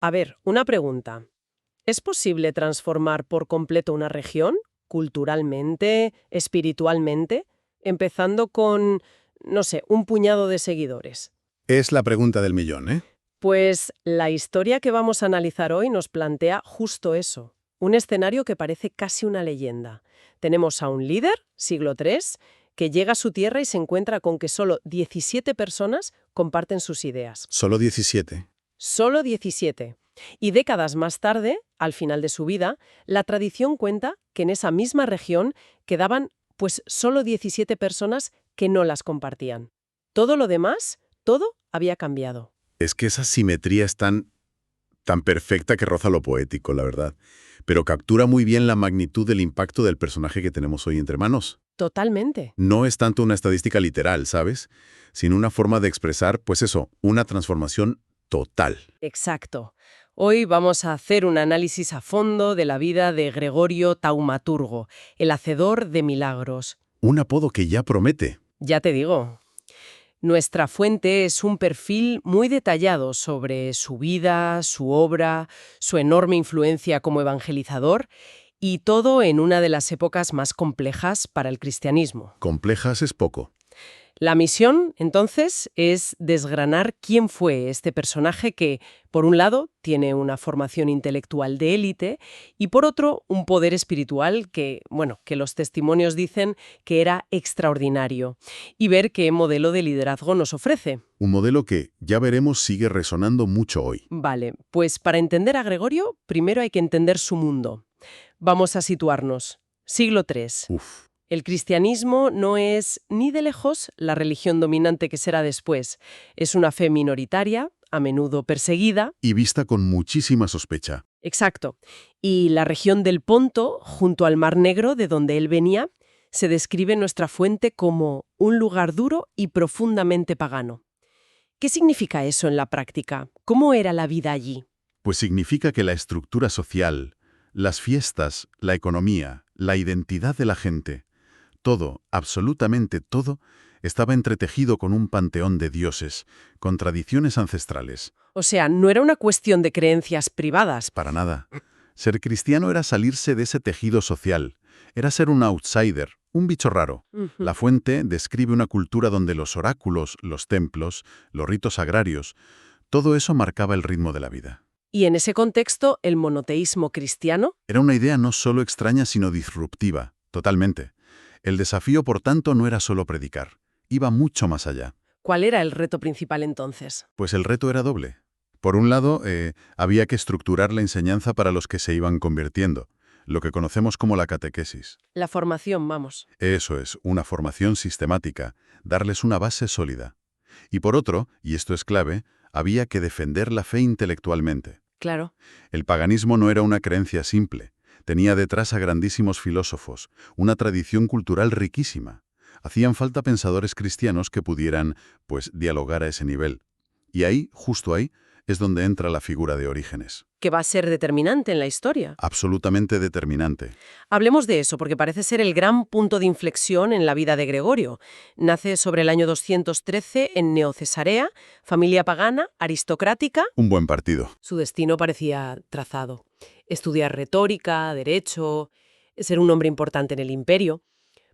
A ver, una pregunta. ¿Es posible transformar por completo una región, culturalmente, espiritualmente, empezando con, no sé, un puñado de seguidores? Es la pregunta del millón, ¿eh? Pues la historia que vamos a analizar hoy nos plantea justo eso, un escenario que parece casi una leyenda. Tenemos a un líder, siglo III, que llega a su tierra y se encuentra con que solo 17 personas comparten sus ideas. Solo 17. Solo 17. Y décadas más tarde, al final de su vida, la tradición cuenta que en esa misma región quedaban pues solo 17 personas que no las compartían. Todo lo demás, todo había cambiado. Es que esa simetría es tan perfecta que roza lo poético, la verdad. Pero captura muy bien la magnitud del impacto del personaje que tenemos hoy entre manos. Totalmente. No es tanto una estadística literal, ¿sabes? Sino una forma de expresar, pues eso, una transformación total. Exacto. Hoy vamos a hacer un análisis a fondo de la vida de Gregorio Taumaturgo, el hacedor de milagros. Un apodo que ya promete. Ya te digo. Nuestra fuente es un perfil muy detallado sobre su vida, su obra, su enorme influencia como evangelizador y todo en una de las épocas más complejas para el cristianismo. Complejas es poco. La misión, entonces, es desgranar quién fue este personaje que, por un lado, tiene una formación intelectual de élite y, por otro, un poder espiritual que, bueno, que los testimonios dicen que era extraordinario, y ver qué modelo de liderazgo nos ofrece. Un modelo que, ya veremos, sigue resonando mucho hoy. Vale, pues para entender a Gregorio, primero hay que entender su mundo. Vamos a situarnos. Siglo III. Uf. El cristianismo no es ni de lejos la religión dominante que será después. Es una fe minoritaria, a menudo perseguida. Y vista con muchísima sospecha. Exacto. Y la región del Ponto, junto al Mar Negro, de donde él venía, se describe en nuestra fuente como un lugar duro y profundamente pagano. ¿Qué significa eso en la práctica? ¿Cómo era la vida allí? Pues significa que la estructura social, las fiestas, la economía, la identidad de la gente, todo, absolutamente todo, estaba entretejido con un panteón de dioses, con tradiciones ancestrales. O sea, no era una cuestión de creencias privadas. Para nada. Ser cristiano era salirse de ese tejido social, era ser un outsider, un bicho raro. La fuente describe una cultura donde los oráculos, los templos, los ritos agrarios, todo eso marcaba el ritmo de la vida. Y en ese contexto, el monoteísmo cristiano. Era una idea no solo extraña, sino disruptiva, totalmente. El desafío, por tanto, no era solo predicar, iba mucho más allá. ¿Cuál era el reto principal entonces? Pues el reto era doble. Por un lado, había que estructurar la enseñanza para los que se iban convirtiendo, lo que conocemos como la catequesis. La formación, vamos. Eso es, una formación sistemática, darles una base sólida. Y por otro, y esto es clave, había que defender la fe intelectualmente. Claro. El paganismo no era una creencia simple. Tenía detrás a grandísimos filósofos, una tradición cultural riquísima. Hacían falta pensadores cristianos que pudieran, pues, dialogar a ese nivel. Y ahí, justo ahí, es donde entra la figura de Orígenes. Que va a ser determinante en la historia. Absolutamente determinante. Hablemos de eso, porque parece ser el gran punto de inflexión en la vida de Gregorio. Nace sobre el año 213 en Neocesarea, familia pagana, aristocrática. Un buen partido. Su destino parecía trazado. Estudiar retórica, derecho, ser un hombre importante en el imperio.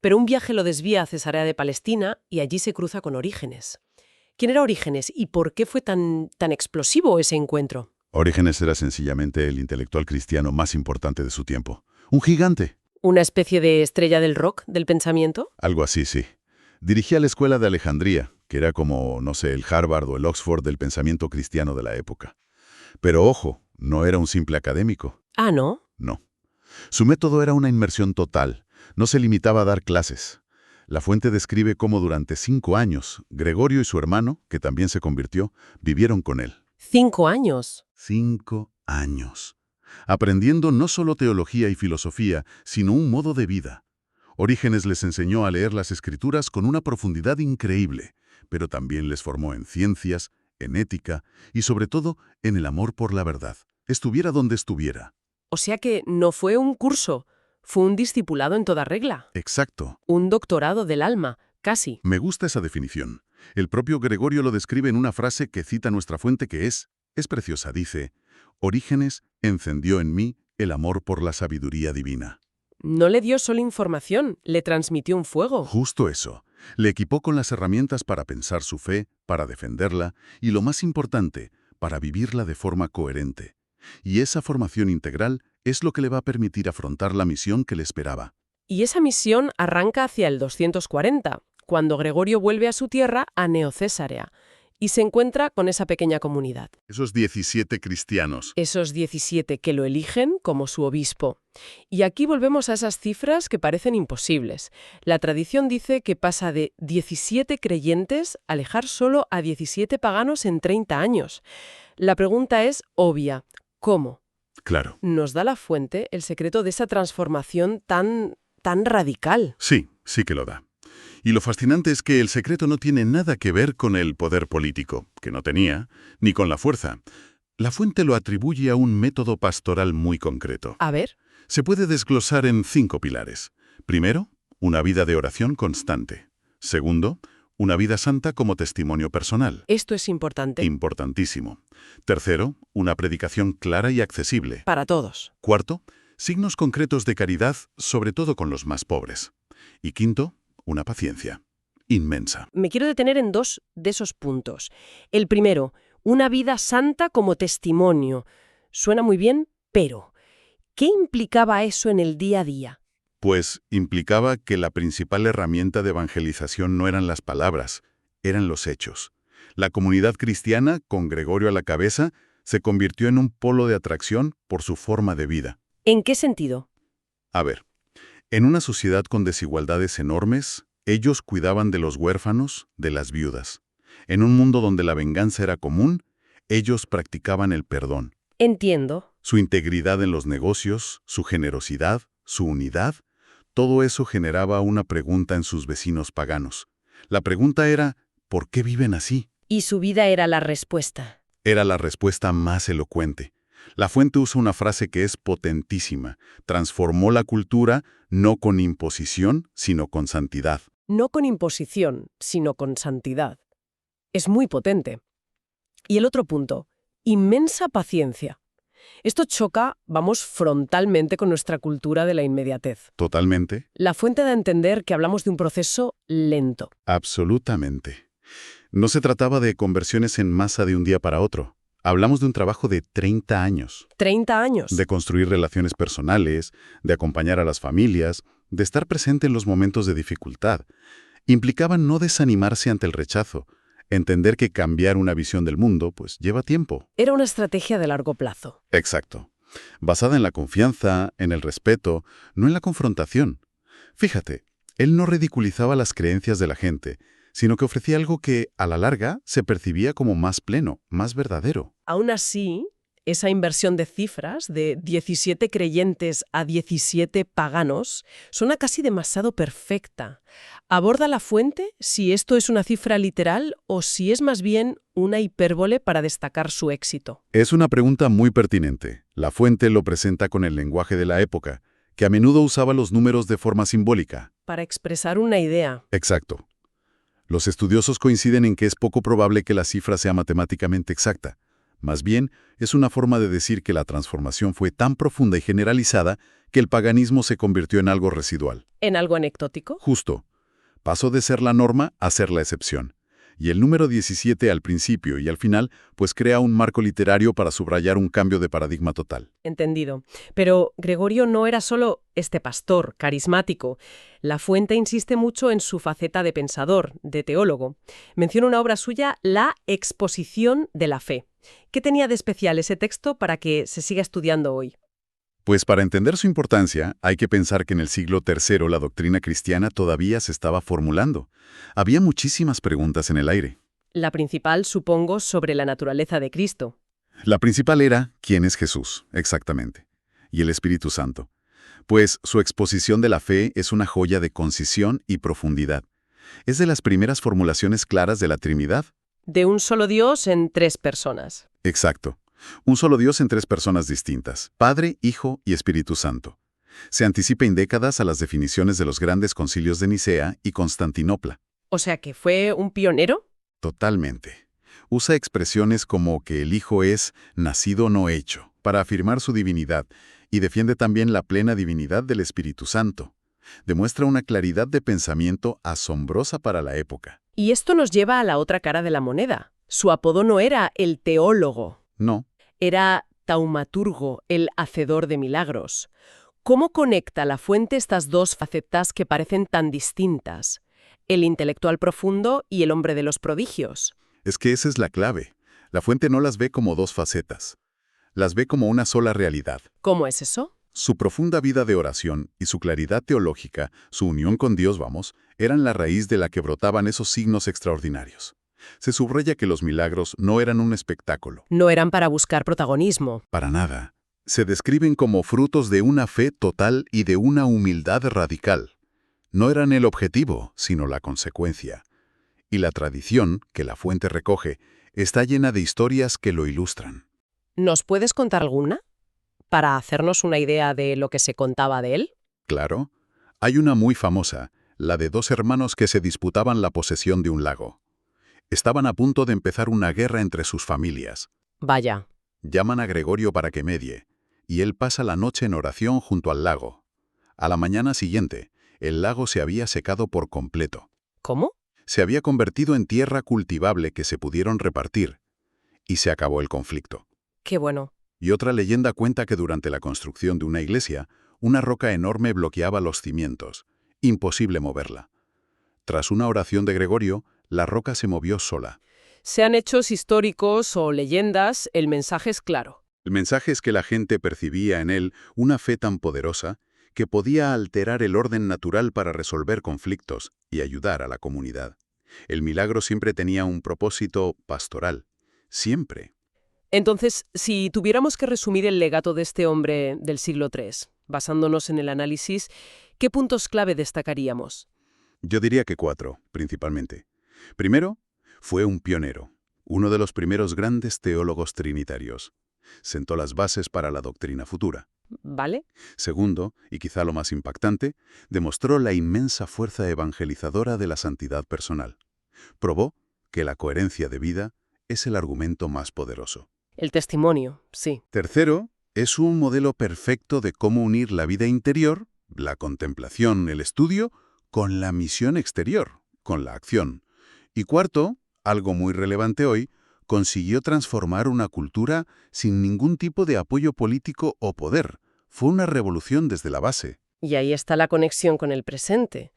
Pero un viaje lo desvía a Cesarea de Palestina y allí se cruza con Orígenes. ¿Quién era Orígenes y por qué fue tan explosivo ese encuentro? Orígenes era sencillamente el intelectual cristiano más importante de su tiempo. Un gigante. ¿Una especie de estrella del rock, del pensamiento? Algo así, sí. Dirigía la escuela de Alejandría, que era como, no sé, el Harvard o el Oxford del pensamiento cristiano de la época. Pero ojo, no era un simple académico. Ah, ¿no? No. Su método era una inmersión total. No se limitaba a dar clases. La fuente describe cómo durante 5 años, Gregorio y su hermano, que también se convirtió, vivieron con él. 5 años. 5 años. Aprendiendo no solo teología y filosofía, sino un modo de vida. Orígenes les enseñó a leer las Escrituras con una profundidad increíble, pero también les formó en ciencias, en ética y sobre todo en el amor por la verdad, estuviera donde estuviera. O sea que no fue un curso, fue un discipulado en toda regla. Exacto. Un doctorado del alma, casi. Me gusta esa definición. El propio Gregorio lo describe en una frase que cita nuestra fuente que es preciosa, dice: Orígenes encendió en mí el amor por la sabiduría divina. No le dio solo información, le transmitió un fuego. Justo eso. Le equipó con las herramientas para pensar su fe, para defenderla y, lo más importante, para vivirla de forma coherente. Y esa formación integral es lo que le va a permitir afrontar la misión que le esperaba. Y esa misión arranca hacia el 240, cuando Gregorio vuelve a su tierra, a Neocésarea, y se encuentra con esa pequeña comunidad. Esos 17 cristianos. Esos 17 que lo eligen como su obispo. Y aquí volvemos a esas cifras que parecen imposibles. La tradición dice que pasa de 17 creyentes a alejar solo a 17 paganos en 30 años. La pregunta es obvia. ¿Cómo? Claro. ¿Nos da la fuente el secreto de esa transformación tan radical? Sí, sí que lo da. Y lo fascinante es que el secreto no tiene nada que ver con el poder político, que no tenía, ni con la fuerza. La fuente lo atribuye a un método pastoral muy concreto. A ver. Se puede desglosar en 5 pilares. Primero, una vida de oración constante. Segundo, una vida santa como testimonio personal. Esto es importante. Importantísimo. Tercero, una predicación clara y accesible. Para todos. Cuarto, signos concretos de caridad, sobre todo con los más pobres. Y quinto, una paciencia inmensa. Me quiero detener en 2 de esos puntos. El primero, una vida santa como testimonio. Suena muy bien, pero ¿qué implicaba eso en el día a día? Pues implicaba que la principal herramienta de evangelización no eran las palabras, eran los hechos. La comunidad cristiana, con Gregorio a la cabeza, se convirtió en un polo de atracción por su forma de vida. ¿En qué sentido? A ver, en una sociedad con desigualdades enormes, ellos cuidaban de los huérfanos, de las viudas. En un mundo donde la venganza era común, ellos practicaban el perdón. Entiendo. Su integridad en los negocios, su generosidad, su unidad, todo eso generaba una pregunta en sus vecinos paganos. La pregunta era, ¿por qué viven así? Y su vida era la respuesta. Era la respuesta más elocuente. La fuente usa una frase que es potentísima. Transformó la cultura no con imposición, sino con santidad. No con imposición, sino con santidad. Es muy potente. Y el otro punto, inmensa paciencia. Esto choca, frontalmente con nuestra cultura de la inmediatez. Totalmente. La fuente da a entender que hablamos de un proceso lento. Absolutamente. No se trataba de conversiones en masa de un día para otro. Hablamos de un trabajo de 30 años. 30 años. De construir relaciones personales, de acompañar a las familias, de estar presente en los momentos de dificultad. Implicaba no desanimarse ante el rechazo, entender que cambiar una visión del mundo, pues, lleva tiempo. Era una estrategia de largo plazo. Exacto. Basada en la confianza, en el respeto, no en la confrontación. Fíjate, él no ridiculizaba las creencias de la gente, sino que ofrecía algo que, a la larga, se percibía como más pleno, más verdadero. Aún así, esa inversión de cifras, de 17 creyentes a 17 paganos, suena casi demasiado perfecta. ¿Aborda la fuente si esto es una cifra literal o si es más bien una hipérbole para destacar su éxito? Es una pregunta muy pertinente. La fuente lo presenta con el lenguaje de la época, que a menudo usaba los números de forma simbólica. Para expresar una idea. Exacto. Los estudiosos coinciden en que es poco probable que la cifra sea matemáticamente exacta. Más bien, es una forma de decir que la transformación fue tan profunda y generalizada que el paganismo se convirtió en algo residual. ¿En algo anecdótico? Justo. Pasó de ser la norma a ser la excepción. Y el número 17 al principio y al final, pues crea un marco literario para subrayar un cambio de paradigma total. Entendido. Pero Gregorio no era solo este pastor carismático. La fuente insiste mucho en su faceta de pensador, de teólogo. Menciona una obra suya, La exposición de la fe. ¿Qué tenía de especial ese texto para que se siga estudiando hoy? Pues para entender su importancia, hay que pensar que en el siglo III la doctrina cristiana todavía se estaba formulando. Había muchísimas preguntas en el aire. La principal, supongo, sobre la naturaleza de Cristo. La principal era, ¿quién es Jesús? Exactamente. Y el Espíritu Santo. Pues su exposición de la fe es una joya de concisión y profundidad. Es de las primeras formulaciones claras de la Trinidad. De un solo Dios en 3 personas. Exacto. Un solo Dios en 3 personas distintas, Padre, Hijo y Espíritu Santo. Se anticipa en décadas a las definiciones de los grandes concilios de Nicea y Constantinopla. O sea que fue un pionero. Totalmente. Usa expresiones como que el Hijo es nacido no hecho, para afirmar su divinidad, y defiende también la plena divinidad del Espíritu Santo. Demuestra una claridad de pensamiento asombrosa para la época. Y esto nos lleva a la otra cara de la moneda. Su apodo no era el teólogo, No, era taumaturgo, el hacedor de milagros. ¿Cómo conecta la fuente estas dos facetas que parecen tan distintas? El intelectual profundo y el hombre de los prodigios. es que esa es la clave. La fuente no las ve como dos facetas. Las ve como una sola realidad. ¿Cómo es eso? Su profunda vida de oración y su claridad teológica, su unión con Dios, eran la raíz de la que brotaban esos signos extraordinarios. Se subraya que los milagros no eran un espectáculo. No eran para buscar protagonismo. Para nada. Se describen como frutos de una fe total y de una humildad radical. No eran el objetivo, sino la consecuencia. Y la tradición, que la fuente recoge, está llena de historias que lo ilustran. ¿Nos puedes contar alguna? Para hacernos una idea de lo que se contaba de él. Claro, hay una muy famosa, la de dos hermanos que se disputaban la posesión de un lago. Estaban a punto de empezar una guerra entre sus familias. Vaya. Llaman a Gregorio para que medie, y él pasa la noche en oración junto al lago. A la mañana siguiente, el lago se había secado por completo. ¿Cómo? Se había convertido en tierra cultivable que se pudieron repartir, y se acabó el conflicto. Qué bueno. Y otra leyenda cuenta que durante la construcción de una iglesia, una roca enorme bloqueaba los cimientos. Imposible moverla. Tras una oración de Gregorio, la roca se movió sola. Sean hechos históricos o leyendas, el mensaje es claro. El mensaje es que la gente percibía en él una fe tan poderosa que podía alterar el orden natural para resolver conflictos y ayudar a la comunidad. El milagro siempre tenía un propósito pastoral. Siempre. Entonces, si tuviéramos que resumir el legato de este hombre del siglo III, basándonos en el análisis, ¿qué puntos clave destacaríamos? Yo diría que 4, principalmente. Primero, fue un pionero, uno de los primeros grandes teólogos trinitarios. Sentó las bases para la doctrina futura. ¿Vale? Segundo, y quizá lo más impactante, demostró la inmensa fuerza evangelizadora de la santidad personal. Probó que la coherencia de vida es el argumento más poderoso. El testimonio, sí. Tercero, es un modelo perfecto de cómo unir la vida interior, la contemplación, el estudio, con la misión exterior, con la acción. Y cuarto, algo muy relevante hoy, consiguió transformar una cultura sin ningún tipo de apoyo político o poder. Fue una revolución desde la base. Y ahí está la conexión con el presente.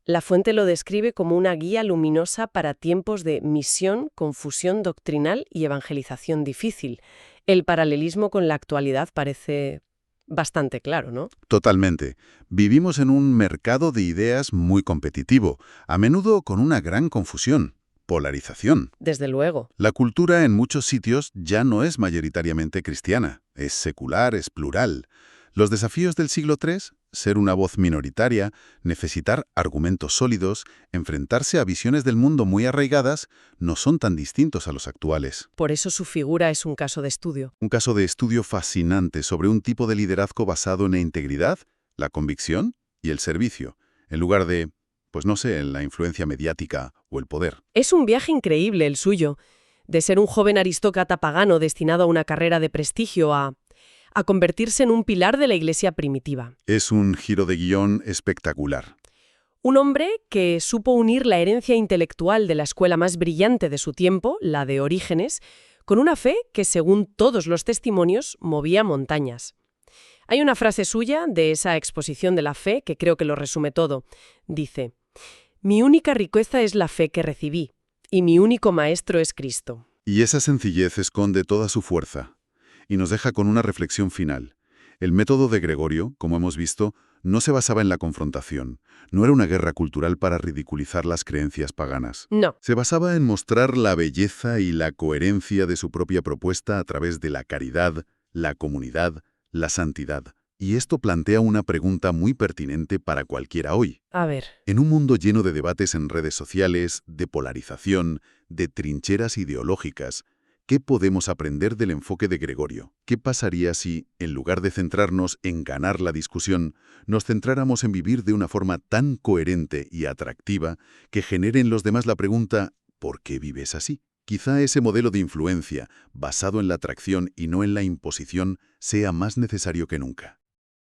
La fuente lo describe como una guía luminosa para tiempos de misión, confusión doctrinal y evangelización difícil. El paralelismo con la actualidad parece bastante claro, ¿no? Totalmente. Vivimos en un mercado de ideas muy competitivo, a menudo con una gran confusión, polarización. Desde luego. La cultura en muchos sitios ya no es mayoritariamente cristiana, es secular, es plural. Los desafíos del siglo III, ser una voz minoritaria, necesitar argumentos sólidos, enfrentarse a visiones del mundo muy arraigadas, no son tan distintos a los actuales. Por eso su figura es un caso de estudio. Un caso de estudio fascinante sobre un tipo de liderazgo basado en la integridad, la convicción y el servicio, en lugar de, pues no sé, en la influencia mediática o el poder. Es un viaje increíble el suyo, de ser un joven aristócrata pagano destinado a una carrera de prestigio a convertirse en un pilar de la Iglesia primitiva. Es un giro de guión espectacular. Un hombre que supo unir la herencia intelectual de la escuela más brillante de su tiempo, la de Orígenes, con una fe que, según todos los testimonios, movía montañas. Hay una frase suya de esa exposición de la fe que creo que lo resume todo. Dice: «Mi única riqueza es la fe que recibí, y mi único maestro es Cristo». Y esa sencillez esconde toda su fuerza. Y nos deja con una reflexión final. El método de Gregorio, como hemos visto, no se basaba en la confrontación. No era una guerra cultural para ridiculizar las creencias paganas. No. Se basaba en mostrar la belleza y la coherencia de su propia propuesta a través de la caridad, la comunidad, la santidad. Y esto plantea una pregunta muy pertinente para cualquiera hoy. A ver. En un mundo lleno de debates en redes sociales, de polarización, de trincheras ideológicas, ¿qué podemos aprender del enfoque de Gregorio? ¿Qué pasaría si, en lugar de centrarnos en ganar la discusión, nos centráramos en vivir de una forma tan coherente y atractiva que genere en los demás la pregunta ¿por qué vives así? Quizá ese modelo de influencia, basado en la atracción y no en la imposición, sea más necesario que nunca.